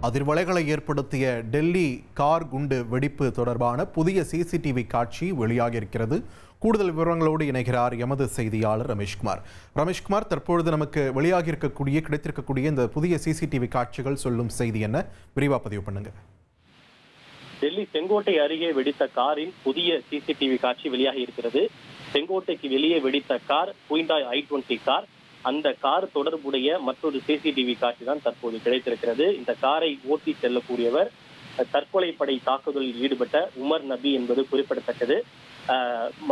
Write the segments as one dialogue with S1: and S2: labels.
S1: அதிர்வலைகளை ஏற்படுத்திய டெல்லி கார் குண்டு வெடிப்பு தொடர்பான புதிய சிசிடிவி காட்சி வெளியாகியிருக்கிறது. கூடுதல் விவரங்களோடு இணைகிறார் எமது செய்தியாளர் ரமேஷ்குமார். ரமேஷ்குமார், தற்பொழுது நமக்கு கிடைத்திருக்கக்கூடிய இந்த புதிய சிசிடிவி காட்சிகள் சொல்லும் செய்தி என்ன? விரிவா பதிவு பண்ணுங்க.
S2: டெல்லி செங்கோட்டை அருகே வெடித்த காரின் புதிய சிசிடிவி காட்சி வெளியாகி இருக்கிறது. செங்கோட்டைக்கு வெளியே வெடித்த கார் ஹூண்டாய் i20 கார். அந்த கார் தொடர்புடைய மற்றொரு சிசிடிவி காட்சி தான் தற்போது கிடைத்திருக்கிறது. இந்த காரை ஓட்டி செல்லக்கூடியவர் தற்கொலை படை தாக்குதலில் ஈடுபட்ட உமர் நபி என்பது குறிப்பிடத்தக்கது.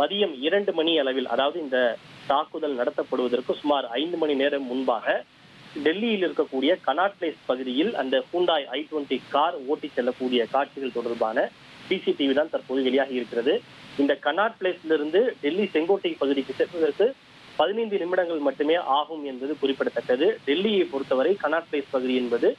S2: மதியம் 2 மணி அளவில், அதாவது இந்த தாக்குதல் நடத்தப்படுவதற்கு சுமார் 5 மணி நேரம் முன்பாக டெல்லியில் இருக்கக்கூடிய கனாட் பிளேஸ் பகுதியில் அந்த ஹூண்டாய் i20 கார் ஓட்டி செல்லக்கூடிய காட்சிகள் தொடர்பான சிசிடிவி தான் தற்போது வெளியாகி இருக்கிறது. இந்த கனாட் பிளேஸிலிருந்து டெல்லி செங்கோட்டை பகுதிக்கு செல்வதற்கு 15 நிமிடங்கள் மட்டுமே ஆகும் என்பது குறிப்பிடத்தக்கது. டெல்லியை பொறுத்தவரை கனாட் பிளேஸ் பகுதி என்பது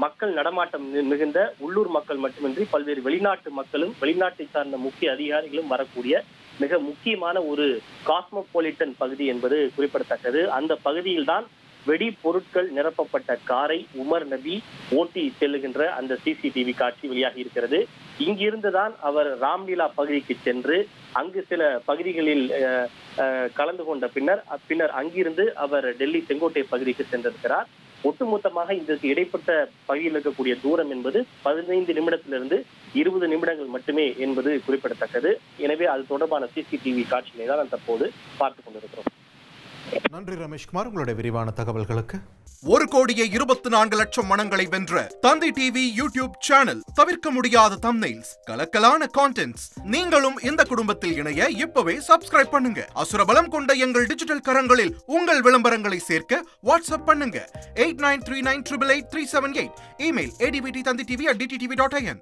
S2: மக்கள் நடமாட்டம் மிகுந்த உள்ளூர் மக்கள் மட்டுமின்றி பல்வேறு வெளிநாட்டு மக்களும் வெளிநாட்டை சார்ந்த முக்கிய அதிகாரிகளும் வரக்கூடிய மிக முக்கியமான ஒரு காஸ்மோபாலிட்டன் பகுதி என்பது குறிப்பிடத்தக்கது. அந்த பகுதியில் தான் வெடி பொருட்கள் நிரப்பப்பட்ட காரை உமர் நபி ஓட்டி செல்லுகின்ற அந்த சிசிடிவி காட்சி வெளியாகி இருக்கிறது. இங்கிருந்துதான் அவர் ராம்லீலா பகுதிக்கு சென்று அங்கு சில பகுதிகளில் கலந்து கொண்ட பின்னர் அங்கிருந்து அவர் டெல்லி செங்கோட்டை பகுதிக்கு சென்றிருக்கிறார். ஒட்டுமொத்தமாக இதற்கு இடைப்பட்ட பகுதியில் இருக்கக்கூடிய தூரம் என்பது 15 நிமிடத்திலிருந்து 20 நிமிடங்கள் மட்டுமே என்பது குறிப்பிடத்தக்கது. எனவே அது தொடர்பான சிசிடிவி காட்சிகளை தான் தற்போது பார்த்துக் கொண்டிருக்கிறோம்.
S1: நன்றி ரமேஷ்குமார், உங்களுடைய விரிவான தகவல்களுக்கு.
S3: 1,24,00,000 மனங்களை வென்ற தந்தி டிவி யூடியூப் சேனல். தவிர்க்க முடியாத தம்ப்நெயில்ஸ், கலக்கலான கான்டென்ட்ஸ். நீங்களும் இந்த குடும்பத்தில் இணைய இப்பவே சப்ஸ்கிரைப் பண்ணுங்க. அசுரபலம் கொண்ட எங்கள் டிஜிட்டல் கரங்களில் உங்கள் விளம்பரங்களை சேர்க்க வாட்ஸ்அப் பண்ணுங்க. 8939888378. Email advtthanditv@dttv.in.